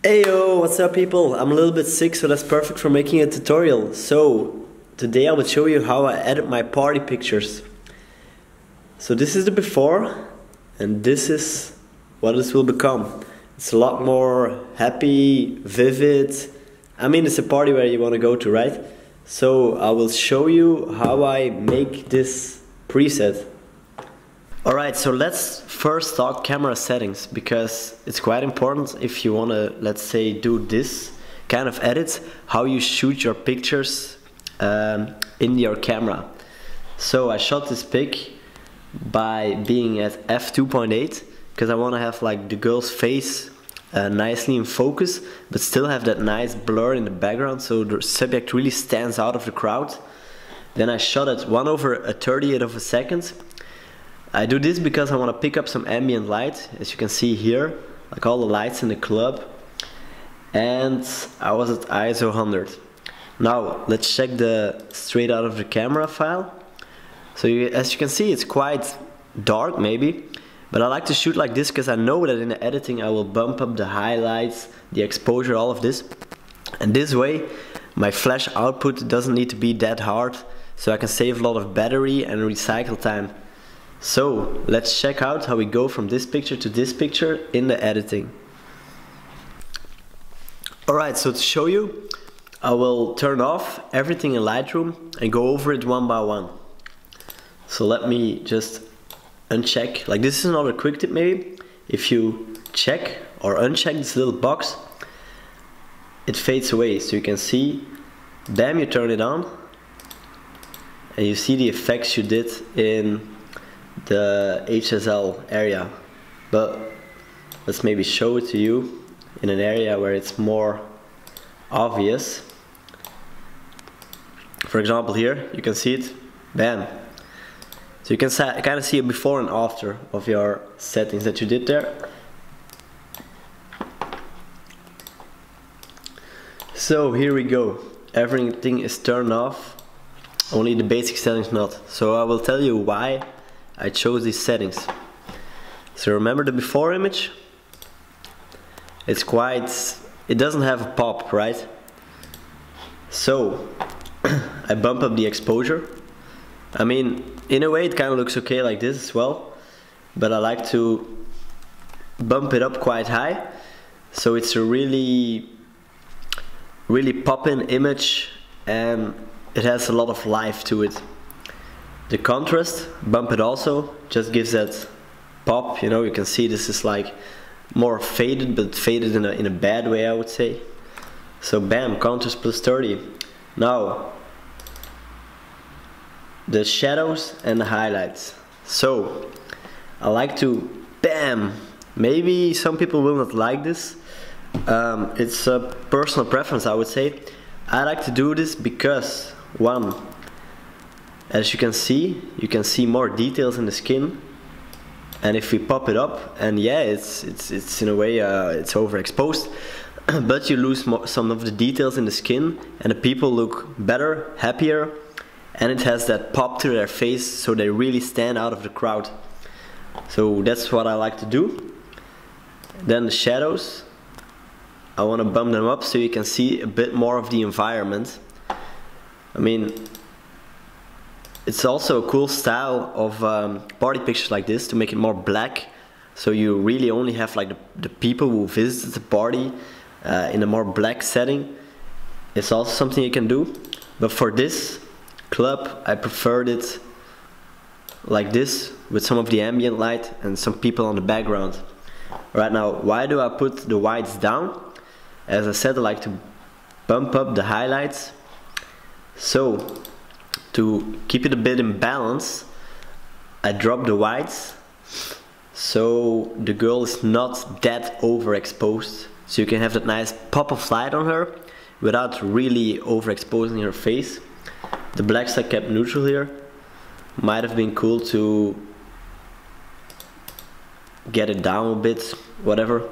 Heyo, what's up people? I'm a little bit sick, so that's perfect for making a tutorial. So, today I will show you how I edit my party pictures. So this is the before, and this is what this will become. It's a lot more happy, vivid. I mean, it's a party where you want to go to, right? So I will show you how I make this preset. Alright, so let's first talk camera settings, because it's quite important if you want to, let's say, do this kind of edits, how you shoot your pictures in your camera. So I shot this pic by being at f2.8 because I want to have like the girl's face nicely in focus, but still have that nice blur in the background so the subject really stands out of the crowd. Then I shot at 1/30th of a second. I do this because I want to pick up some ambient light, as you can see here, like all the lights in the club. And I was at ISO 100. Now let's check the straight out of the camera file. So as you can see, it's quite dark maybe, but I like to shoot like this because I know that in the editing I will bump up the highlights, the exposure, all of this. And this way my flash output doesn't need to be that hard, so I can save a lot of battery and recycle time. So let's check out how we go from this picture to this picture in the editing. Alright, so to show you, I will turn off everything in Lightroom and go over it one by one. So let me just uncheck, like this is another quick tip maybe. If you check or uncheck this little box, it fades away. So you can see, bam, you turn it on and you see the effects you did in the HSL area. But let's maybe show it to you in an area where it's more obvious. For example, here you can see it, bam. So you can kind of see a before and after of your settings that you did there. So here we go. Everything is turned off, only the basic settings not. So I will tell you why I chose these settings. So remember the before image? It's quite, it doesn't have a pop, right? So I bump up the exposure. I mean, in a way it kind of looks okay like this as well, but I like to bump it up quite high, so it's a really pop-in image and it has a lot of life to it. The contrast, bump it also, just gives that pop, you know. You can see this is like more faded, but faded in a bad way, I would say. So bam, contrast plus 30. Now the shadows and the highlights. So I like to, bam, maybe some people will not like this. It's a personal preference, I would say. I like to do this because, one, as you can see more details in the skin. And if we pop it up, and yeah, it's in a way it's overexposed, but you lose some of the details in the skin, and the people look better, happier, and it has that pop to their face, so they really stand out of the crowd. So that's what I like to do. Then the shadows, I want to bump them up so you can see a bit more of the environment. I mean, it's also a cool style of party pictures like this, to make it more black, so you really only have like the people who visit the party in a more black setting. It's also something you can do, but for this club I preferred it like this, with some of the ambient light and some people on the background. Right now, why do I put the whites down? As I said, I like to bump up the highlights, so to keep it a bit in balance, I drop the whites so the girl is not that overexposed, so you can have that nice pop of light on her without really overexposing her face. The blacks I kept neutral here. Might have been cool to get it down a bit, whatever.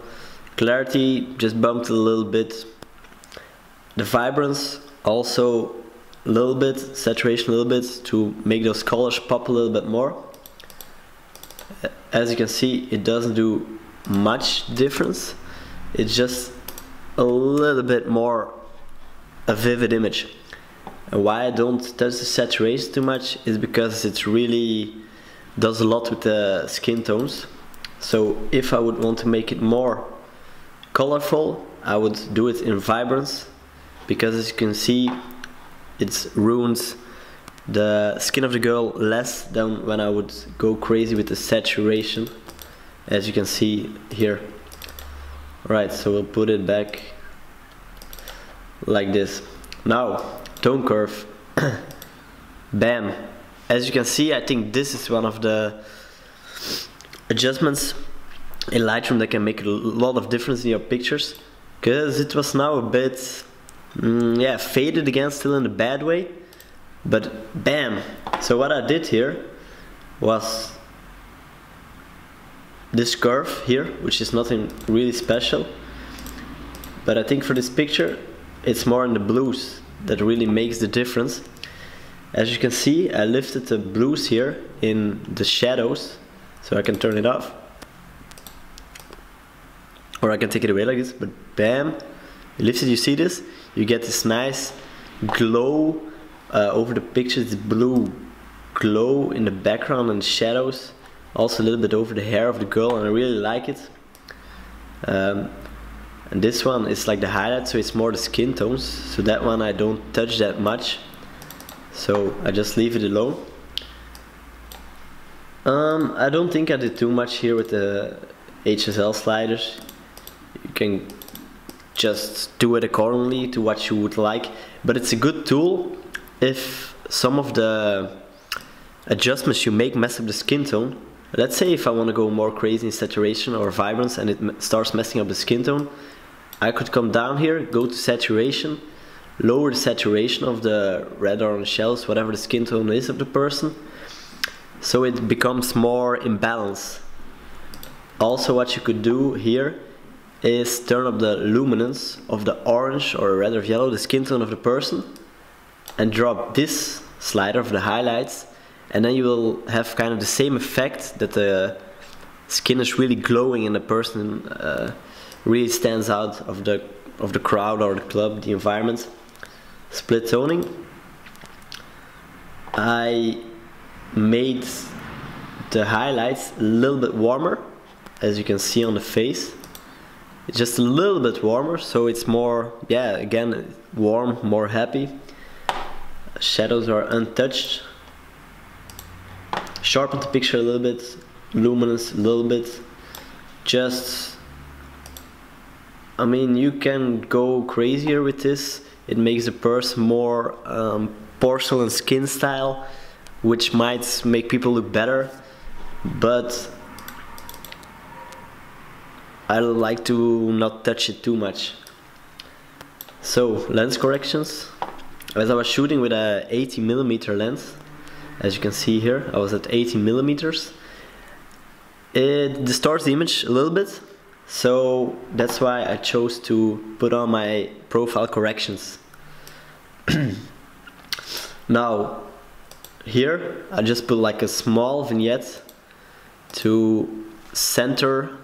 Clarity, just bumped a little bit. The vibrance also a little bit, saturation a little bit, to make those colors pop a little bit more. As you can see, it doesn't do much difference. It's just a little bit more a vivid image. And why I don't touch the saturation too much is because it really does a lot with the skin tones. So if I would want to make it more colorful, I would do it in vibrance, because as you can see, it ruins the skin of the girl less than when I would go crazy with the saturation, as you can see here. Right, so we'll put it back like this. Now, tone curve. Bam. As you can see, I think this is one of the adjustments in Lightroom that can make a lot of difference in your pictures, because it was now a bit yeah, faded again, still in a bad way, but bam. So what I did here was this curve here, which is nothing really special, but I think for this picture it's more in the blues that really makes the difference. As you can see, I lifted the blues here in the shadows, so I can turn it off, or I can take it away like this, but bam, lifted. You see this? You get this nice glow over the picture, this blue glow in the background and shadows, also a little bit over the hair of the girl, and I really like it. And this one is like the highlight, so it's more the skin tones, so that one I don't touch that much, so I just leave it alone. I don't think I did too much here with the HSL sliders. You can just do it accordingly to what you would like, but it's a good tool if some of the adjustments you make mess up the skin tone. Let's say if I want to go more crazy in saturation or vibrance and it starts messing up the skin tone, I could come down here, go to saturation, lower the saturation of the red or orange shells, whatever the skin tone is of the person, so it becomes more in balance. Also, what you could do here is turn up the luminance of the orange or red or yellow, the skin tone of the person, and drop this slider of the highlights, and then you will have kind of the same effect that the skin is really glowing and the person really stands out of the crowd or the club, the environment. Split toning. I made the highlights a little bit warmer, as you can see on the face. It's just a little bit warmer, so it's more, yeah, again, warm, more happy. Shadows are untouched. Sharpen the picture a little bit, luminance a little bit. Just, I mean, you can go crazier with this. It makes the person more porcelain skin style, which might make people look better, but I like to not touch it too much. So, lens corrections. As I was shooting with a 80mm lens, as you can see here, I was at 80mm. It distorts the image a little bit, so that's why I chose to put on my profile corrections. Now, here I just put like a small vignette to center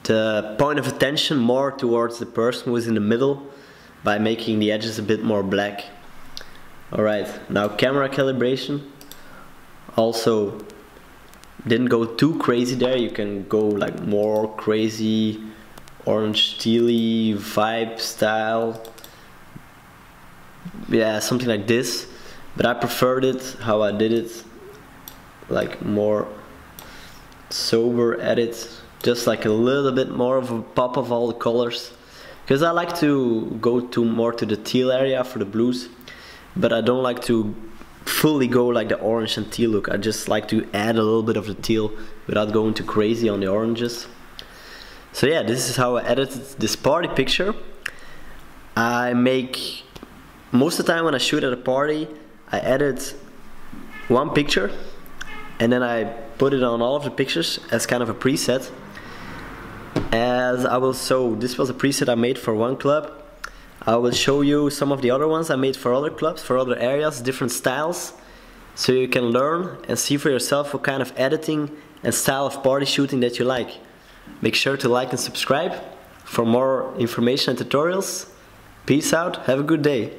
the point of attention more towards the person who is in the middle by making the edges a bit more black. Alright, now camera calibration. Also, didn't go too crazy there. You can go like more crazy orange steely vibe style, yeah, something like this, but I preferred it how I did it, like more sober edit, just like a little bit more of a pop of all the colors, because I like to go more to the teal area for the blues, but I don't like to fully go like the orange and teal look. I just like to add a little bit of the teal without going too crazy on the oranges. So yeah, this is how I edited this party picture. I make, most of the time when I shoot at a party, I edit one picture and then I put it on all of the pictures as kind of a preset. As I will show, this was a preset I made for one club. I will show you some of the other ones I made for other clubs, for other areas, different styles, so you can learn and see for yourself what kind of editing and style of party shooting that you like. Make sure to like and subscribe for more information and tutorials. Peace out, have a good day.